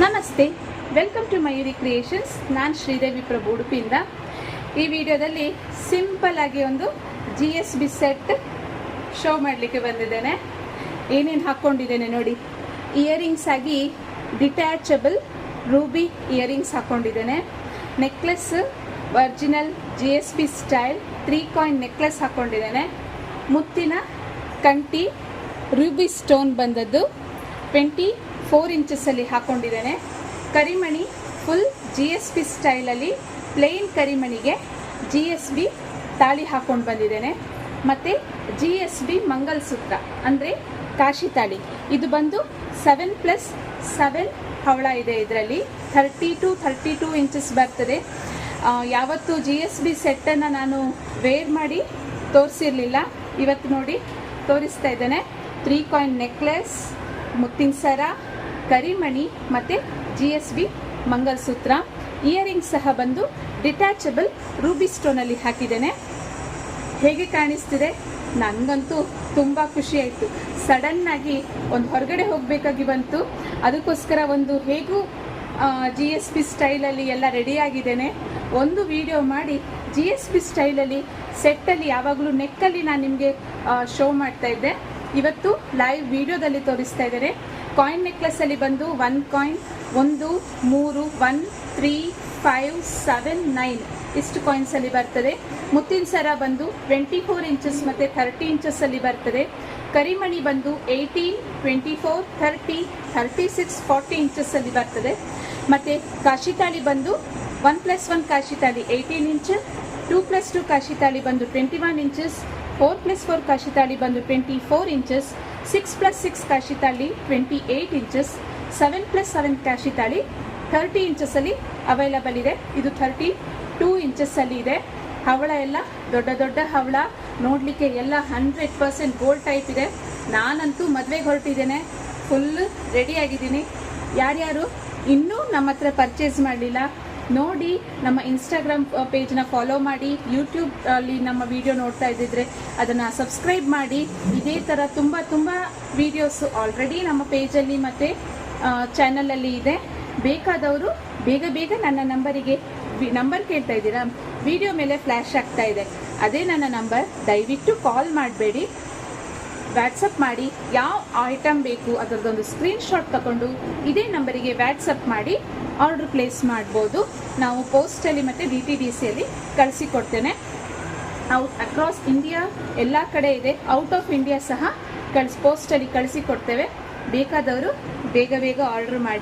ನಮಸ್ತೆ, welcome to Mayuri creations. ನಾನು ಶ್ರೀದೇವಿ ಪ್ರಭು ಉಡುಪಿಯಿಂದ. ಈ ವಿಡಿಯೋದಲ್ಲಿ ಸಿಂಪಲ್ ಆಗಿ ಒಂದು GSB ಸೆಟ್ ಶೋ ಮಾಡಲಿಕ್ಕೆ ಬಂದಿದ್ದೇನೆ. ಏನೇನು ಹಾಕ್ಕೊಂಡಿದ್ದೇನೆ ನೋಡಿ. ಇಯರಿಂಗ್ಸ್ ಆಗಿ ಡಿಟ್ಯಾಚಬಲ್ ರೂಬಿ ಇಯರಿಂಗ್ಸ್ ಹಾಕ್ಕೊಂಡಿದ್ದೇನೆ. Necklace original GSB style 3 coin necklace ಹಾಕ್ಕೊಂಡಿದ್ದೇನೆ. ಮುತ್ತಿನ ಕಂಟಿ ರೂಬಿ ಸ್ಟೋನ್ ಬಂದದ್ದು 24 ಇಂಚಸ್ಸಲ್ಲಿ ಹಾಕ್ಕೊಂಡಿದ್ದೇನೆ. ಕರಿಮಣಿ ಫುಲ್ GSB ಸ್ಟೈಲಲ್ಲಿ ಪ್ಲೇನ್ ಕರಿಮಣಿಗೆ GSB ತಾಳಿ ಹಾಕ್ಕೊಂಡು ಬಂದಿದ್ದೇನೆ. ಮತ್ತು GSB ಮಂಗಲಸೂತ್ರ ಅಂದರೆ ಕಾಶಿ ತಾಳಿ. ಇದು ಬಂದು 7+7 ಹವಳ ಇದೆ. ಇದರಲ್ಲಿ 30 to 32 ಇಂಚಸ್ ಬರ್ತದೆ. ಯಾವತ್ತು GSB ಸೆಟ್ಟನ್ನು ನಾನು ವೇರ್ ಮಾಡಿ ತೋರಿಸಿರಲಿಲ್ಲ. ಇವತ್ತು ನೋಡಿ ತೋರಿಸ್ತಾ ಇದ್ದೇನೆ. 3 ಕಾಯಿನ್ ನೆಕ್ಲೆಸ್, ಮುತ್ತಿನ ಸರ, ಕರಿಮಣಿ ಮತ್ತು GSB ಮಂಗಲಸೂತ್ರ. ಇಯರಿಂಗ್ಸ್ ಸಹ ಬಂದು ಡಿಟ್ಯಾಚಬಲ್ ರೂಬಿ ಸ್ಟೋನಲ್ಲಿ ಹಾಕಿದ್ದೇನೆ. ಹೇಗೆ ಕಾಣಿಸ್ತಿದೆ? ನನಗಂತೂ ತುಂಬ ಖುಷಿ ಆಯಿತು. ಸಡನ್ನಾಗಿ ಒಂದು ಹೊರಗಡೆ ಹೋಗಬೇಕಾಗಿ ಬಂತು. ಅದಕ್ಕೋಸ್ಕರ ಒಂದು ಹೇಗೂ GSB ಸ್ಟೈಲಲ್ಲಿ ಎಲ್ಲ ರೆಡಿಯಾಗಿದ್ದೇನೆ. ಒಂದು ವಿಡಿಯೋ ಮಾಡಿ GSB ಸ್ಟೈಲಲ್ಲಿ ಸೆಟ್ಟಲ್ಲಿ ಯಾವಾಗಲೂ ನೆಕ್ಕಲ್ಲಿ ನಾನು ನಿಮಗೆ ಶೋ ಮಾಡ್ತಾ ಇದ್ದೆ. ಇವತ್ತು ಲೈವ್ ವಿಡಿಯೋದಲ್ಲಿ ತೋರಿಸ್ತಾ ಇದ್ದೇನೆ. ಕಾಯಿನ್ ನೆಕ್ಲೆಸ್ಸಲ್ಲಿ ಬಂದು 1 ಕಾಯಿನ್ 1 3 1 3 5 7 9 ಇಷ್ಟು ಕಾಯಿನ್ಸಲ್ಲಿ ಬರ್ತದೆ. ಮುತ್ತಿನ ಸರ ಬಂದು 24 ಇಂಚಸ್ ಮತ್ತು 30 ಇಂಚಸ್ಸಲ್ಲಿ ಬರ್ತದೆ. ಕರಿಮಣಿ ಬಂದು 18 24 30 36 40 ಇಂಚಸ್ಸಲ್ಲಿ ಬರ್ತದೆ. ಮತ್ತು ಕಾಶಿ ತಾಳಿ ಬಂದು 1+1 ಕಾಶಿ ತಾಳಿ 18 ಇಂಚ್, 2+2 ಕಾಶಿ ತಾಳಿ ಬಂದು 21 ಇಂಚಸ್, 4+4 ಕಾಶಿ ತಾಳಿ ಬಂದು 24 ಇಂಚಸ್, 6+6 ಕಾಶಿ ತಾಳಿ 28 ಇಂಚಸ್, 7+7 ಕಾಶಿ ತಾಳಿ 30 ಇಂಚಸ್ಸಲ್ಲಿ ಅವೈಲಬಲ್ ಇದೆ. ಇದು 32 ಇಂಚಸ್ಸಲ್ಲಿ ಇದೆ. ಹವಳ ಎಲ್ಲ ದೊಡ್ಡ ದೊಡ್ಡ ಹವಳ, ನೋಡಲಿಕ್ಕೆ ಎಲ್ಲ 100% ಗೋಲ್ಡ್ ಟೈಪ್ ಇದೆ. ನಾನಂತೂ ಮದುವೆಗೆ ಹೊರಟಿದ್ದೇನೆ, ಫುಲ್ ರೆಡಿಯಾಗಿದ್ದೀನಿ. ಯಾರ್ಯಾರು ಇನ್ನೂ ನಮ್ಮ ಹತ್ರ ಪರ್ಚೇಸ್ ಮಾಡಲಿಲ್ಲ ನೋಡಿ, ನಮ್ಮ ಇನ್ಸ್ಟಾಗ್ರಾಮ್ ಪೇಜ್ನ ಫಾಲೋ ಮಾಡಿ. ಯೂಟ್ಯೂಬ್ ಅಲ್ಲಿ ನಮ್ಮ ವಿಡಿಯೋ ನೋಡ್ತಾ ಇದ್ದಿದ್ರೆ ಅದನ್ನು ಸಬ್ಸ್ಕ್ರೈಬ್ ಮಾಡಿ. ಇದೇ ಥರ ತುಂಬ ವಿಡಿಯೋಸ್ ಆಲ್ರೆಡಿ ನಮ್ಮ ಪೇಜಲ್ಲಿ ಮತ್ತು ಚಾನಲಲ್ಲಿ ಇದೆ. ಬೇಕಾದವರು ಬೇಗ ನನ್ನ ನಂಬರ್ ಕೇಳ್ತಾ ಇದ್ದೀರಾ? ವಿಡಿಯೋ ಮೇಲೆ ಫ್ಲ್ಯಾಶ್ ಆಗ್ತಾ ಇದೆ, ಅದೇ ನನ್ನ ನಂಬರ್. ದಯವಿಟ್ಟು ಕಾಲ್ ಮಾಡಬೇಡಿ, ವ್ಯಾಟ್ಸಪ್ ಮಾಡಿ. ಯಾವ ಐಟಮ್ ಬೇಕು ಅದರದ್ದೊಂದು ಸ್ಕ್ರೀನ್ಶಾಟ್ ತಗೊಂಡು ಇದೇ ನಂಬರಿಗೆ ವ್ಯಾಟ್ಸಪ್ ಮಾಡಿ ಆರ್ಡರ್ ಪ್ಲೇಸ್ ಮಾಡ್ಬೋದು. ನಾವು ಪೋಸ್ಟಲ್ಲಿ ಮತ್ತು DTDCಯಲ್ಲಿ ಕಳಿಸಿಕೊಡ್ತೇನೆ. ಅಕ್ರಾಸ್ ಇಂಡಿಯಾ ಎಲ್ಲ ಕಡೆ ಇದೆ. ಔಟ್ ಆಫ್ ಇಂಡಿಯಾ ಸಹ ಪೋಸ್ಟಲ್ಲಿ ಕಳಿಸಿಕೊಡ್ತೇವೆ. ಬೇಕಾದವರು ಬೇಗ ಆರ್ಡರ್ ಮಾಡಿ.